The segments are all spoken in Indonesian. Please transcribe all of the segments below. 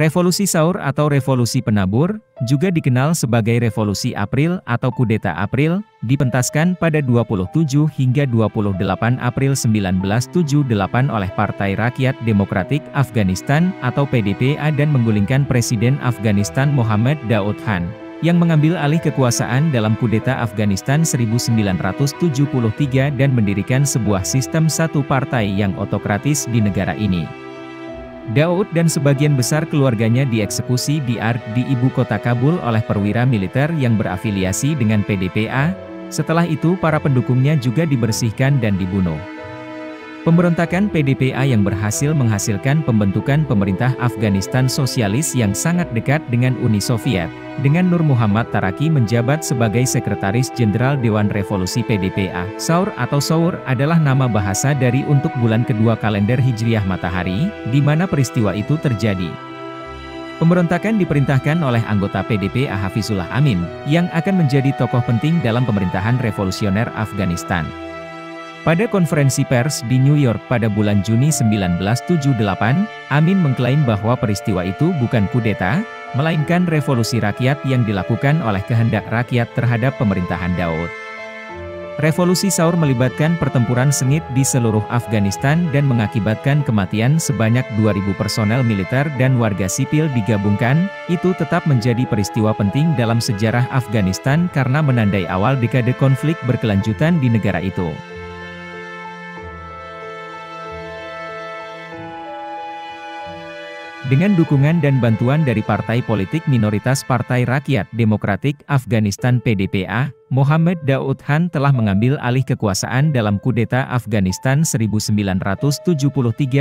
Revolusi Saur atau Revolusi Penabur, juga dikenal sebagai Revolusi April atau Kudeta April, dipentaskan pada 27 hingga 28 April 1978 oleh Partai Rakyat Demokratik Afghanistan atau PDPA dan menggulingkan Presiden Afghanistan Mohammad Daoud Khan, yang mengambil alih kekuasaan dalam Kudeta Afghanistan 1973 dan mendirikan sebuah sistem satu partai yang otokratis di negara ini. Daoud dan sebagian besar keluarganya dieksekusi di Arg di ibu kota Kabul oleh perwira militer yang berafiliasi dengan PDPA, setelah itu para pendukungnya juga dibersihkan dan dibunuh. Pemberontakan PDPA yang berhasil menghasilkan pembentukan pemerintah Afghanistan sosialis yang sangat dekat dengan Uni Soviet, dengan Nur Muhammad Taraki menjabat sebagai Sekretaris Jenderal Dewan Revolusi PDPA. Saur atau Saur adalah nama bahasa dari untuk bulan kedua kalender Hijriah Matahari, di mana peristiwa itu terjadi. Pemberontakan diperintahkan oleh anggota PDPA Hafizullah Amin, yang akan menjadi tokoh penting dalam pemerintahan revolusioner Afghanistan. Pada konferensi pers di New York pada bulan Juni 1978, Amin mengklaim bahwa peristiwa itu bukan kudeta, melainkan revolusi rakyat yang dilakukan oleh kehendak rakyat terhadap pemerintahan Daoud. Revolusi Saur melibatkan pertempuran sengit di seluruh Afghanistan dan mengakibatkan kematian sebanyak 2.000 personel militer dan warga sipil digabungkan. Itu tetap menjadi peristiwa penting dalam sejarah Afghanistan karena menandai awal dekade konflik berkelanjutan di negara itu. Dengan dukungan dan bantuan dari partai politik minoritas Partai Rakyat Demokratik Afghanistan PDPA, Mohammad Daoud Khan telah mengambil alih kekuasaan dalam kudeta Afghanistan 1973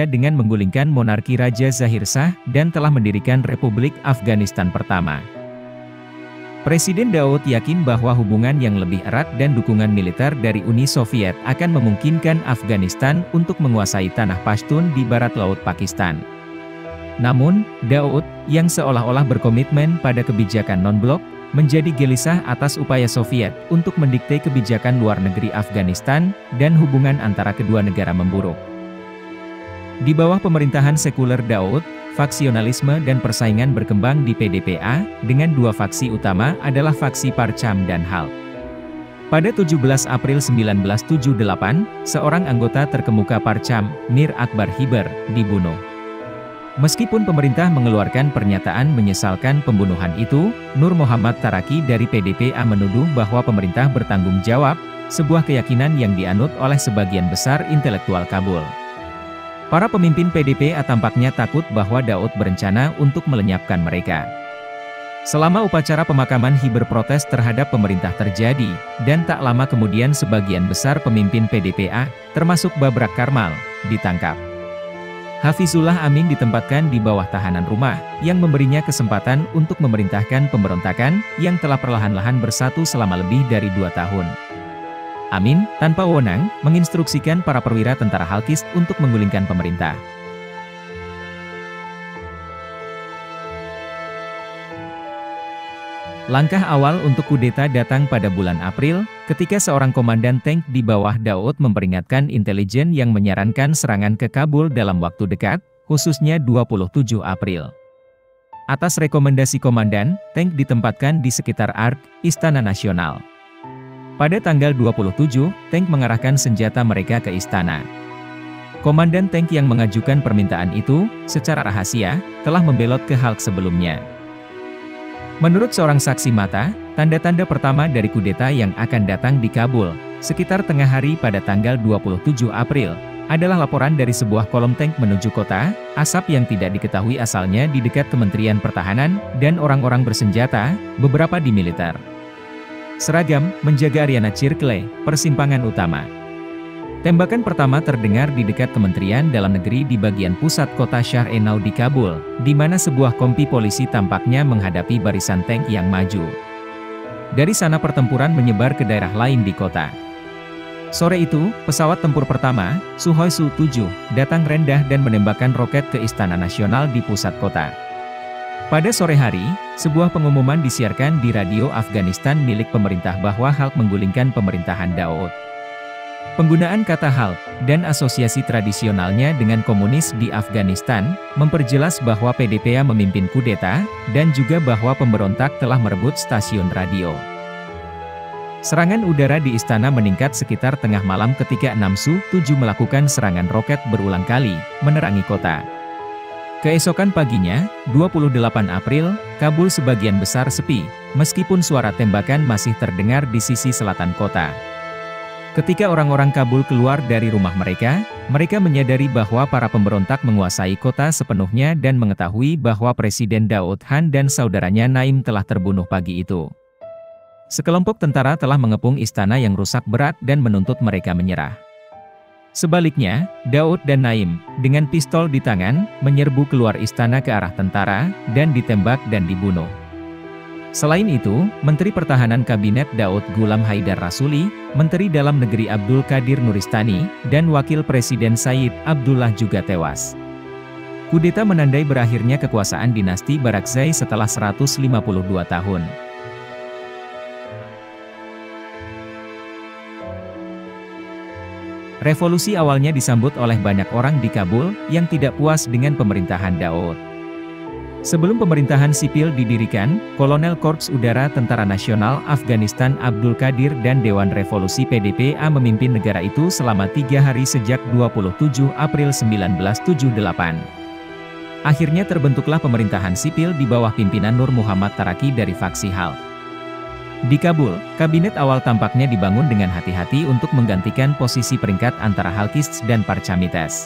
dengan menggulingkan monarki Raja Zahir Shah dan telah mendirikan Republik Afghanistan pertama. Presiden Daoud yakin bahwa hubungan yang lebih erat dan dukungan militer dari Uni Soviet akan memungkinkan Afghanistan untuk menguasai tanah Pashtun di barat laut Pakistan. Namun, Daoud, yang seolah-olah berkomitmen pada kebijakan non-blok, menjadi gelisah atas upaya Soviet untuk mendikte kebijakan luar negeri Afghanistan, dan hubungan antara kedua negara memburuk. Di bawah pemerintahan sekuler Daoud, faksionalisme dan persaingan berkembang di PDPA, dengan dua faksi utama adalah faksi Parcham dan Halq. Pada 17 April 1978, seorang anggota terkemuka Parcham, Mir Akbar Hiber, dibunuh. Meskipun pemerintah mengeluarkan pernyataan menyesalkan pembunuhan itu, Nur Muhammad Taraki dari PDPA menuduh bahwa pemerintah bertanggung jawab, sebuah keyakinan yang dianut oleh sebagian besar intelektual Kabul. Para pemimpin PDPA tampaknya takut bahwa Daoud berencana untuk melenyapkan mereka. Selama upacara pemakaman Hiber protes terhadap pemerintah terjadi, dan tak lama kemudian sebagian besar pemimpin PDPA, termasuk Babrak Karmal, ditangkap. Hafizullah Amin ditempatkan di bawah tahanan rumah, yang memberinya kesempatan untuk memerintahkan pemberontakan, yang telah perlahan-lahan bersatu selama lebih dari 2 tahun. Amin, tanpa wewenang, menginstruksikan para perwira tentara Halkist untuk menggulingkan pemerintah. Langkah awal untuk kudeta datang pada bulan April, ketika seorang komandan tank di bawah Daoud memperingatkan intelijen yang menyarankan serangan ke Kabul dalam waktu dekat, khususnya 27 April. Atas rekomendasi komandan, tank ditempatkan di sekitar Arg, Istana Nasional. Pada tanggal 27, tank mengarahkan senjata mereka ke istana. Komandan tank yang mengajukan permintaan itu, secara rahasia, telah membelot ke Halq sebelumnya. Menurut seorang saksi mata, tanda-tanda pertama dari kudeta yang akan datang di Kabul, sekitar tengah hari pada tanggal 27 April, adalah laporan dari sebuah kolom tank menuju kota, asap yang tidak diketahui asalnya di dekat Kementerian Pertahanan, dan orang-orang bersenjata, beberapa di militer seragam, menjaga Ariana Circle, persimpangan utama. Tembakan pertama terdengar di dekat Kementerian Dalam Negeri di bagian pusat kota Shah-e-Nau di Kabul, di mana sebuah kompi polisi tampaknya menghadapi barisan tank yang maju. Dari sana pertempuran menyebar ke daerah lain di kota. Sore itu, pesawat tempur pertama, Sukhoi Su-7, datang rendah dan menembakkan roket ke Istana Nasional di pusat kota. Pada sore hari, sebuah pengumuman disiarkan di radio Afghanistan milik pemerintah bahwa Halq menggulingkan pemerintahan Daoud. Penggunaan kata HALT dan asosiasi tradisionalnya dengan komunis di Afghanistan memperjelas bahwa PDPA memimpin kudeta dan juga bahwa pemberontak telah merebut stasiun radio. Serangan udara di istana meningkat sekitar tengah malam ketika 6 Su-7 melakukan serangan roket berulang kali menerangi kota. Keesokan paginya, 28 April, Kabul sebagian besar sepi, meskipun suara tembakan masih terdengar di sisi selatan kota. Ketika orang-orang Kabul keluar dari rumah mereka menyadari bahwa para pemberontak menguasai kota sepenuhnya dan mengetahui bahwa Presiden Daud Khan dan saudaranya Naim telah terbunuh pagi itu. Sekelompok tentara telah mengepung istana yang rusak berat dan menuntut mereka menyerah. Sebaliknya, Daud dan Naim, dengan pistol di tangan, menyerbu keluar istana ke arah tentara, dan ditembak dan dibunuh. Selain itu, Menteri Pertahanan Kabinet Daud Ghulam Haidar Rasuli, Menteri Dalam Negeri Abdul Qadir Nuristani, dan Wakil Presiden Said Abdullah juga tewas. Kudeta menandai berakhirnya kekuasaan dinasti Barakzai setelah 152 tahun. Revolusi awalnya disambut oleh banyak orang di Kabul yang tidak puas dengan pemerintahan Daud. Sebelum pemerintahan sipil didirikan, Kolonel Korps Udara Tentara Nasional Afghanistan Abdul Qadir dan Dewan Revolusi PDPA memimpin negara itu selama 3 hari sejak 27 April 1978. Akhirnya terbentuklah pemerintahan sipil di bawah pimpinan Nur Muhammad Taraki dari faksi HALT. Di Kabul, kabinet awal tampaknya dibangun dengan hati-hati untuk menggantikan posisi peringkat antara Halkists dan Parchamites.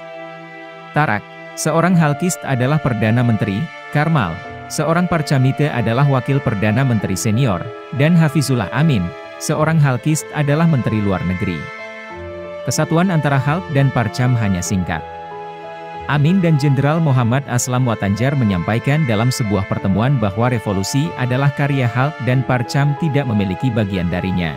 Tarak, seorang Halkist adalah Perdana Menteri, Karmal, seorang Parchamite adalah Wakil Perdana Menteri Senior, dan Hafizullah Amin, seorang Halkist adalah Menteri Luar Negeri. Kesatuan antara HALT dan Parcham hanya singkat. Amin dan Jenderal Muhammad Aslam Watanjar menyampaikan dalam sebuah pertemuan bahwa revolusi adalah karya HALT dan Parcham tidak memiliki bagian darinya.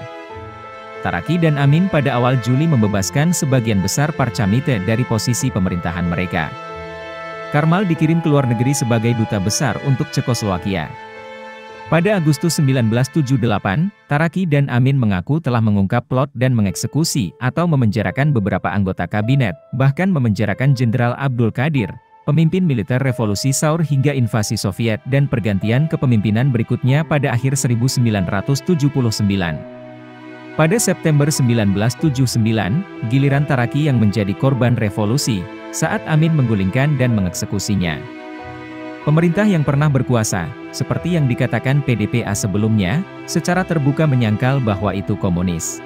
Taraki dan Amin pada awal Juli membebaskan sebagian besar Parchamite dari posisi pemerintahan mereka. Karmal dikirim ke luar negeri sebagai duta besar untuk Cekoslowakia. Pada Agustus 1978, Taraki dan Amin mengaku telah mengungkap plot dan mengeksekusi atau memenjarakan beberapa anggota kabinet, bahkan memenjarakan Jenderal Abdul Qadir, pemimpin militer revolusi Saur hingga invasi Soviet dan pergantian kepemimpinan berikutnya pada akhir 1979. Pada September 1979, giliran Taraki yang menjadi korban revolusi, saat Amin menggulingkan dan mengeksekusinya. Pemerintah yang pernah berkuasa, seperti yang dikatakan PDPA sebelumnya, secara terbuka menyangkal bahwa itu komunis.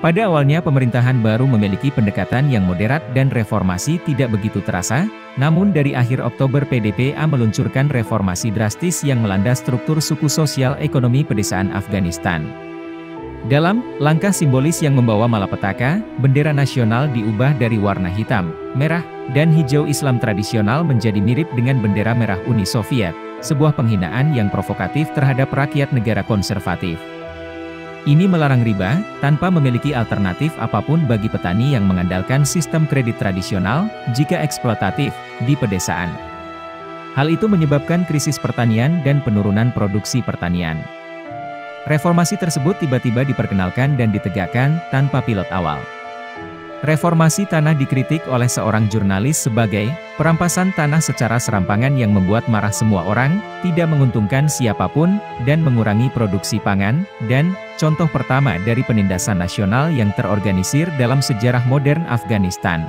Pada awalnya pemerintahan baru memiliki pendekatan yang moderat dan reformasi tidak begitu terasa, namun dari akhir Oktober PDPA meluncurkan reformasi drastis yang melanda struktur suku sosial ekonomi pedesaan Afghanistan. Dalam langkah simbolis yang membawa malapetaka, bendera nasional diubah dari warna hitam, merah, dan hijau Islam tradisional menjadi mirip dengan bendera merah Uni Soviet, sebuah penghinaan yang provokatif terhadap rakyat negara konservatif. Ini melarang riba, tanpa memiliki alternatif apapun bagi petani yang mengandalkan sistem kredit tradisional, jika eksploitatif, di pedesaan. Hal itu menyebabkan krisis pertanian dan penurunan produksi pertanian. Reformasi tersebut tiba-tiba diperkenalkan dan ditegakkan tanpa pilot awal. Reformasi tanah dikritik oleh seorang jurnalis sebagai perampasan tanah secara serampangan yang membuat marah semua orang, tidak menguntungkan siapapun, dan mengurangi produksi pangan, dan contoh pertama dari penindasan nasional yang terorganisir dalam sejarah modern Afghanistan.